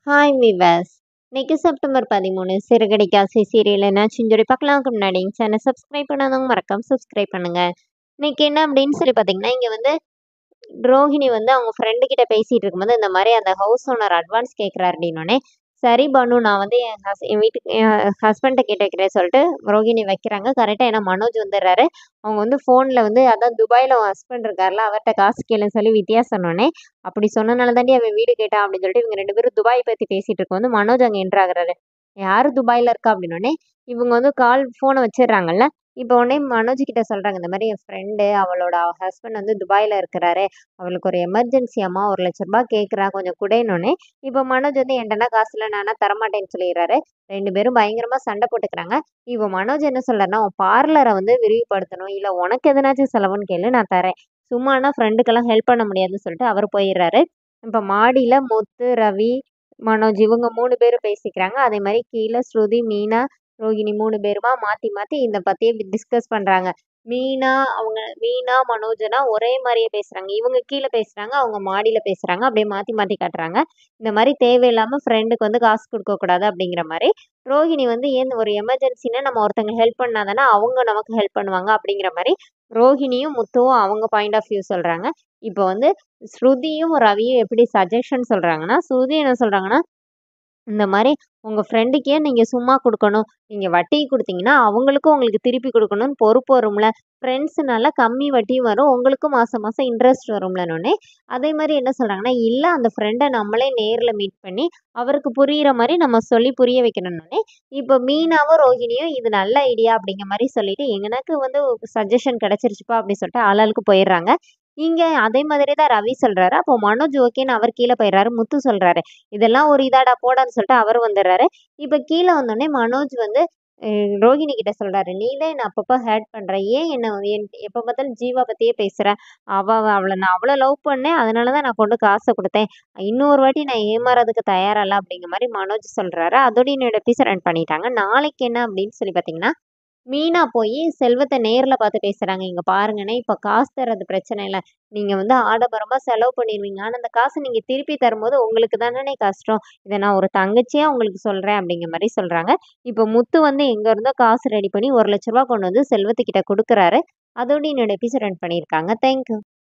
Hi விவாஸ். இன்னைக்கு September 13 சிறுகடிக்காசி serial என்னாச்சுன்னு சொல்லி பார்க்கலாம்க்கு முன்னாடி சேனல் சப்ஸ்கிரைப் பண்ணாதவங்க மறக்காம சப்ஸ்கிரைப் பண்ணுங்க. இன்னைக்கு என்ன அப்படின்னு சொல்லி பார்த்தீங்கன்னா, இங்கே வந்து ரோஹிணி வந்து அவங்க ஃப்ரெண்டு கிட்ட பேசிட்டு இருக்கும்போது இந்த மாதிரி அந்த ஹவுஸ் ஓனர் அட்வான்ஸ் கேட்குறாரு அப்படின்னோடனே, சரி பானு, நான் வந்து என் வீட்டுக்கு என் ஹஸ்பண்ட்டை கேட்டு வைக்கிறேன் சொல்லிட்டு ரோஹிணி வைக்கிறாங்க. கரெக்டாக ஏன்னா மனோஜ் வந்துடுறாரு. அவங்க வந்து ஃபோனில் வந்து அதான் துபாயில் அவன் ஹஸ்பண்ட் இருக்கார்ல, அவர்கிட்ட காசு கேளுன்னு சொல்லி வித்யா சொன்னோடனே, அப்படி சொன்னனால தாண்டி அவன் வீடு கேட்டான் அப்படின்னு சொல்லிட்டு இவங்க ரெண்டு பேரும் துபாய் பற்றி பேசிட்டு இருக்கும் வந்து மனோஜ் அங்கே என்ட்ரு ஆகுறாரு. யார் துபாயில் இருக்கா அப்படின்னோடனே, இவங்க வந்து ஃபோனை வச்சிடுறாங்கல்ல. இப்போ உடனே மனோஜ் கிட்ட சொல்கிறாங்க, இந்த மாதிரி என் ஃப்ரெண்டு அவளோட ஹஸ்பண்ட் வந்து துபாயில் இருக்கிறாரு, அவளுக்கு ஒரு எமர்ஜென்சியாம்மா, ₹1,00,000 கேட்குறா, கொஞ்சம் குடையணுன்னே. இப்போ மனோஜ் வந்து என்கிட்டனா காசு இல்லை, நானா தரமாட்டேன்னு சொல்லிடுறாரு. ரெண்டு பேரும் பயங்கரமாக சண்டை போட்டுக்கிறாங்க. இப்போ மனோஜ் என்ன சொல்றாருன்னா, உன் பார்லரை வந்து விரிவுபடுத்தணும், இல்லை உனக்கு எதனாச்சும் செலவுன்னு கேளு, நான் தரேன், சும்மானா ஃப்ரெண்டுக்கெல்லாம் ஹெல்ப் பண்ண முடியாதுன்னு சொல்லிட்டு அவர் போயிடுறாரு. இப்போ மாடியில் முத்து, ரவி, மனோஜ் இவங்க 3 பேரும் பேசிக்கிறாங்க. அதே மாதிரி கீழே ஸ்ருதி, மீனா, ரோகிணி 3 பேருமா மாற்றி மாற்றி இந்த பற்றியே டிஸ்கஸ் பண்ணுறாங்க. மீனா மனோஜனா ஒரே மாதிரியே பேசுகிறாங்க. இவங்க கீழே பேசுகிறாங்க, அவங்க மாடியில் பேசுகிறாங்க. அப்படியே மாற்றி மாற்றி காட்டுறாங்க. இந்த மாதிரி தேவையில்லாமல் ஃப்ரெண்டுக்கு வந்து காசு கொடுக்கக்கூடாது அப்படிங்கிற மாதிரி. ரோஹிணி வந்து ஏன் ஒரு எமர்ஜென்சின்னா நம்ம ஒருத்தங்க ஹெல்ப் பண்ணாதானே அவங்க நமக்கு ஹெல்ப் பண்ணுவாங்க அப்படிங்கிற மாதிரி ரோஹிணியும் முத்துவும் அவங்க பாயிண்ட் ஆஃப் வியூ சொல்கிறாங்க. இப்போ வந்து ஸ்ருதியும் ரவியும் எப்படி சஜஷன் சொல்கிறாங்கன்னா, ஸ்ருதி என்ன சொல்கிறாங்கன்னா, இந்த மாதிரி உங்கள் ஃப்ரெண்டுக்கே நீங்கள் சும்மா கொடுக்கணும், நீங்கள் வட்டி கொடுத்தீங்கன்னா அவங்களுக்கும் உங்களுக்கு திருப்பி கொடுக்கணும்னு பொறுப்பு வரும்ல, ஃப்ரெண்ட்ஸுனால கம்மி வட்டியும் வரும், உங்களுக்கும் மாதம் மாதம் இன்ட்ரெஸ்ட் வரும்லனோடனே. அதே மாதிரி என்ன சொல்கிறாங்கன்னா, இல்லை அந்த ஃப்ரெண்டை நம்மளே நேரில் மீட் பண்ணி அவருக்கு புரிகிற மாதிரி நம்ம சொல்லி புரிய வைக்கணுன்னே. இப்போ மீனாவும் ரோஹிணியும் இது நல்ல ஐடியா அப்படிங்கிற மாதிரி சொல்லிட்டு, எனக்கு வந்து சஜஷன் கிடச்சிருச்சுப்பா அப்படின்னு சொல்லிட்டு ஆளாளுக்கு போயிடுறாங்க. இங்கே அதே மாதிரி தான் ரவி சொல்கிறாரு. அப்போ மனோஜ் ஓகேன்னு அவர் கீழே போயிடுறாரு. முத்து சொல்கிறாரு, இதெல்லாம் ஒரு இதாடா போடான்னு சொல்லிட்டு அவர் வந்துடுறாரு. இப்போ கீழே வந்தோடனே மனோஜ் வந்து ரோஹிணி கிட்ட சொல்றாரு, நீ தான் என்ன அப்பப்போ ஹேட் பண்ற, ஏன் என்ன எப்போ பார்த்தாலும் ஜீவா பத்தியே பேசுற, அவளை நான் அவ்வளோ லவ் பண்ணேன், அதனாலதான் நான் கொண்டு காசை கொடுத்தேன், இன்னொரு வாட்டி நான் ஏமாறதுக்கு தயாரல்ல அப்படிங்கிற மாதிரி மனோஜ் சொல்றாரு. அதோட என்னோட எபிசோட் ரன் பண்ணிட்டாங்க. நாளைக்கு என்ன அப்படின்னு சொல்லி பார்த்தீங்கன்னா, மீனா போய் செல்வத்தை நேர்ல பார்த்து பேசுறாங்க. இங்க பாருங்கண்ணே, இப்ப காசு தர்றது பிரச்சனை இல்லை, நீங்க வந்து ஆடம்பரமா செலவு பண்ணிடுவீங்க, ஆனா அந்த காசை நீங்க திருப்பி தரும்போது உங்களுக்கு தானே கஷ்டம், இதை நான் ஒரு தங்கச்சியா உங்களுக்கு சொல்றேன் அப்படிங்கிற மாதிரி சொல்றாங்க. இப்போ முத்து வந்து எங்க இருந்தோ காசு ரெடி பண்ணி ₹1,00,000 கொண்டு வந்து செல்வத்துக்கிட்ட கொடுக்குறாரு. அதோட என்னோட எபிசோட் ரன் பண்ணியிருக்காங்க. தேங்க்யூ.